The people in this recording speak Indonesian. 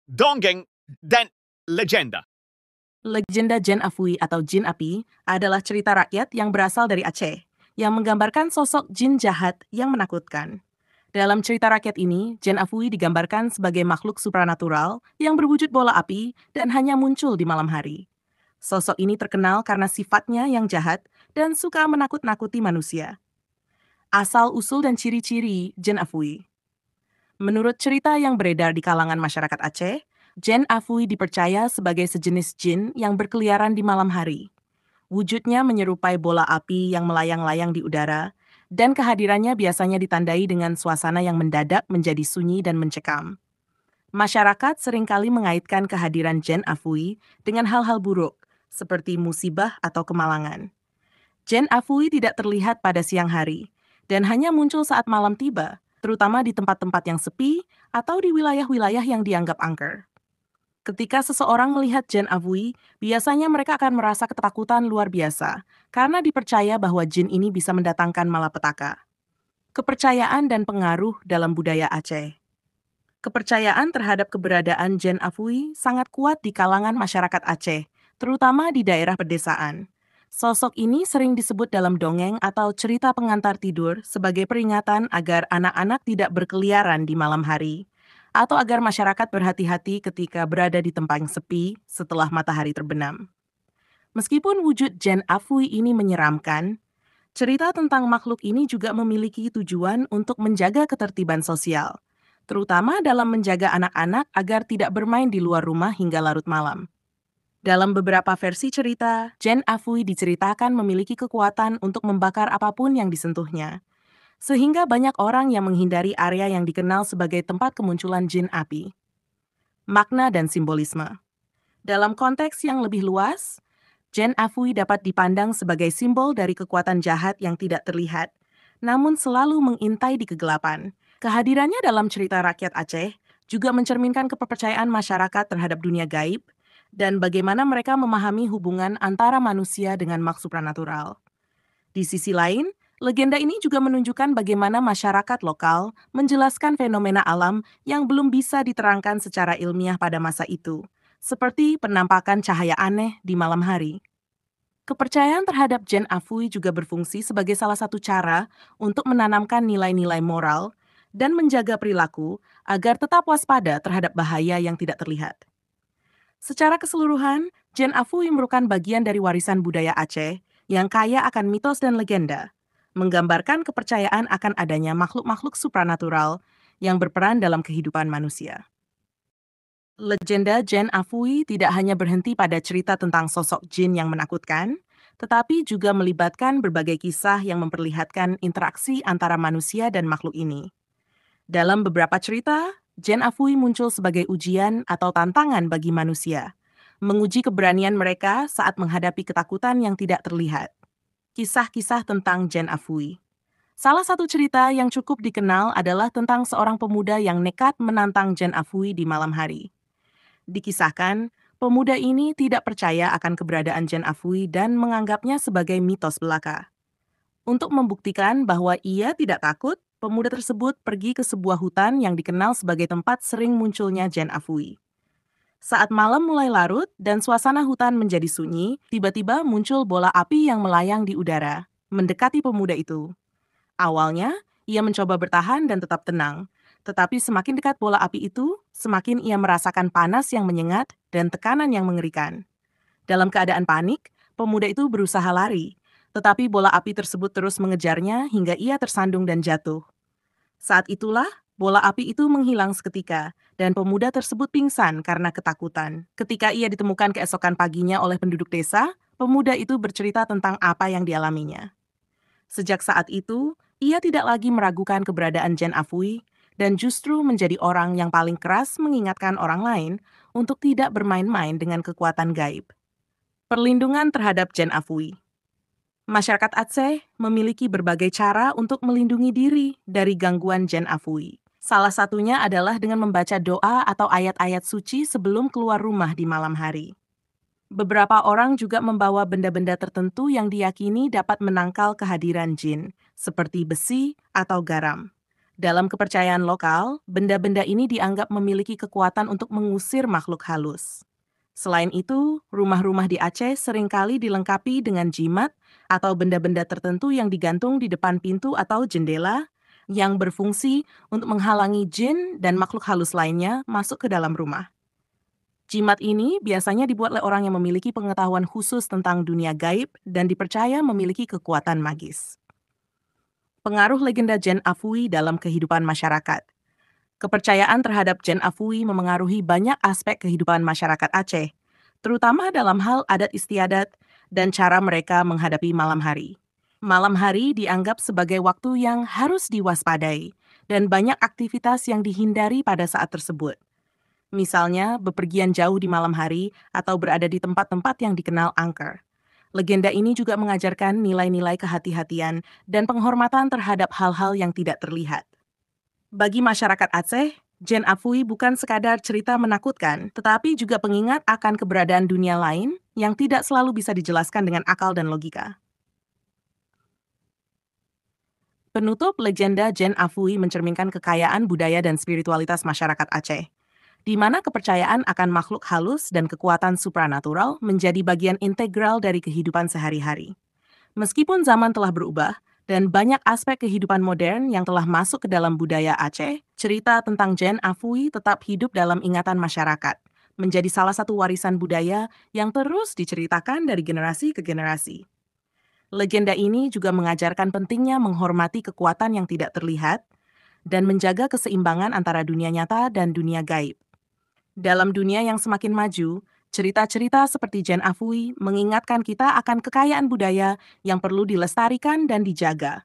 dongeng, dan legenda. Legenda Jin Afui atau Jin Api adalah cerita rakyat yang berasal dari Aceh, yang menggambarkan sosok jin jahat yang menakutkan. Dalam cerita rakyat ini, Jin Afui digambarkan sebagai makhluk supranatural yang berwujud bola api dan hanya muncul di malam hari. Sosok ini terkenal karena sifatnya yang jahat dan suka menakut-nakuti manusia. Asal-usul dan ciri-ciri Jin Afui. Menurut cerita yang beredar di kalangan masyarakat Aceh, Jin Afui dipercaya sebagai sejenis jin yang berkeliaran di malam hari. Wujudnya menyerupai bola api yang melayang-layang di udara, dan kehadirannya biasanya ditandai dengan suasana yang mendadak menjadi sunyi dan mencekam. Masyarakat seringkali mengaitkan kehadiran Jin Afui dengan hal-hal buruk, seperti musibah atau kemalangan. Jin Afui tidak terlihat pada siang hari, dan hanya muncul saat malam tiba, terutama di tempat-tempat yang sepi atau di wilayah-wilayah yang dianggap angker. Ketika seseorang melihat Jin Afui, biasanya mereka akan merasa ketakutan luar biasa, karena dipercaya bahwa jin ini bisa mendatangkan malapetaka. Kepercayaan dan pengaruh dalam budaya Aceh. Kepercayaan terhadap keberadaan Jin Afui sangat kuat di kalangan masyarakat Aceh, terutama di daerah pedesaan. Sosok ini sering disebut dalam dongeng atau cerita pengantar tidur sebagai peringatan agar anak-anak tidak berkeliaran di malam hari, atau agar masyarakat berhati-hati ketika berada di tempat yang sepi setelah matahari terbenam. Meskipun wujud Jin Afui ini menyeramkan, cerita tentang makhluk ini juga memiliki tujuan untuk menjaga ketertiban sosial, terutama dalam menjaga anak-anak agar tidak bermain di luar rumah hingga larut malam. Dalam beberapa versi cerita, Jin Afui diceritakan memiliki kekuatan untuk membakar apapun yang disentuhnya, sehingga banyak orang yang menghindari area yang dikenal sebagai tempat kemunculan jin api. Makna dan simbolisme. Dalam konteks yang lebih luas, Jin Afui dapat dipandang sebagai simbol dari kekuatan jahat yang tidak terlihat, namun selalu mengintai di kegelapan. Kehadirannya dalam cerita rakyat Aceh juga mencerminkan kepercayaan masyarakat terhadap dunia gaib dan bagaimana mereka memahami hubungan antara manusia dengan makhluk supranatural. Di sisi lain, legenda ini juga menunjukkan bagaimana masyarakat lokal menjelaskan fenomena alam yang belum bisa diterangkan secara ilmiah pada masa itu, seperti penampakan cahaya aneh di malam hari. Kepercayaan terhadap Jin Afui juga berfungsi sebagai salah satu cara untuk menanamkan nilai-nilai moral dan menjaga perilaku agar tetap waspada terhadap bahaya yang tidak terlihat. Secara keseluruhan, Jin Afui merupakan bagian dari warisan budaya Aceh yang kaya akan mitos dan legenda, menggambarkan kepercayaan akan adanya makhluk-makhluk supranatural yang berperan dalam kehidupan manusia. Legenda Jin Afui tidak hanya berhenti pada cerita tentang sosok jin yang menakutkan, tetapi juga melibatkan berbagai kisah yang memperlihatkan interaksi antara manusia dan makhluk ini. Dalam beberapa cerita, Jin Afui muncul sebagai ujian atau tantangan bagi manusia, menguji keberanian mereka saat menghadapi ketakutan yang tidak terlihat. Kisah-kisah tentang Jin Afui. Salah satu cerita yang cukup dikenal adalah tentang seorang pemuda yang nekat menantang Jin Afui di malam hari. Dikisahkan, pemuda ini tidak percaya akan keberadaan Jin Afui dan menganggapnya sebagai mitos belaka. Untuk membuktikan bahwa ia tidak takut, pemuda tersebut pergi ke sebuah hutan yang dikenal sebagai tempat sering munculnya Jin Afui. Saat malam mulai larut dan suasana hutan menjadi sunyi, tiba-tiba muncul bola api yang melayang di udara, mendekati pemuda itu. Awalnya, ia mencoba bertahan dan tetap tenang. Tetapi semakin dekat bola api itu, semakin ia merasakan panas yang menyengat dan tekanan yang mengerikan. Dalam keadaan panik, pemuda itu berusaha lari, tetapi bola api tersebut terus mengejarnya hingga ia tersandung dan jatuh. Saat itulah, bola api itu menghilang seketika, dan pemuda tersebut pingsan karena ketakutan. Ketika ia ditemukan keesokan paginya oleh penduduk desa, pemuda itu bercerita tentang apa yang dialaminya. Sejak saat itu, ia tidak lagi meragukan keberadaan Jin Afui dan justru menjadi orang yang paling keras mengingatkan orang lain untuk tidak bermain-main dengan kekuatan gaib. Perlindungan terhadap Jin Afui. Masyarakat Aceh memiliki berbagai cara untuk melindungi diri dari gangguan Jin Afui. Salah satunya adalah dengan membaca doa atau ayat-ayat suci sebelum keluar rumah di malam hari. Beberapa orang juga membawa benda-benda tertentu yang diyakini dapat menangkal kehadiran jin, seperti besi atau garam. Dalam kepercayaan lokal, benda-benda ini dianggap memiliki kekuatan untuk mengusir makhluk halus. Selain itu, rumah-rumah di Aceh seringkali dilengkapi dengan jimat atau benda-benda tertentu yang digantung di depan pintu atau jendela yang berfungsi untuk menghalangi jin dan makhluk halus lainnya masuk ke dalam rumah. Jimat ini biasanya dibuat oleh orang yang memiliki pengetahuan khusus tentang dunia gaib dan dipercaya memiliki kekuatan magis. Pengaruh legenda Jen Afui dalam kehidupan masyarakat. Kepercayaan terhadap Jen Afui memengaruhi banyak aspek kehidupan masyarakat Aceh, terutama dalam hal adat istiadat dan cara mereka menghadapi malam hari. Malam hari dianggap sebagai waktu yang harus diwaspadai, dan banyak aktivitas yang dihindari pada saat tersebut. Misalnya, bepergian jauh di malam hari atau berada di tempat-tempat yang dikenal angker. Legenda ini juga mengajarkan nilai-nilai kehati-hatian dan penghormatan terhadap hal-hal yang tidak terlihat. Bagi masyarakat Aceh, Jen Afui bukan sekadar cerita menakutkan, tetapi juga pengingat akan keberadaan dunia lain yang tidak selalu bisa dijelaskan dengan akal dan logika. Penutup legenda Jen Afui mencerminkan kekayaan budaya dan spiritualitas masyarakat Aceh, di mana kepercayaan akan makhluk halus dan kekuatan supranatural menjadi bagian integral dari kehidupan sehari-hari. Meskipun zaman telah berubah dan banyak aspek kehidupan modern yang telah masuk ke dalam budaya Aceh, cerita tentang Jen Afui tetap hidup dalam ingatan masyarakat, menjadi salah satu warisan budaya yang terus diceritakan dari generasi ke generasi. Legenda ini juga mengajarkan pentingnya menghormati kekuatan yang tidak terlihat dan menjaga keseimbangan antara dunia nyata dan dunia gaib. Dalam dunia yang semakin maju, cerita-cerita seperti Jen Afui mengingatkan kita akan kekayaan budaya yang perlu dilestarikan dan dijaga.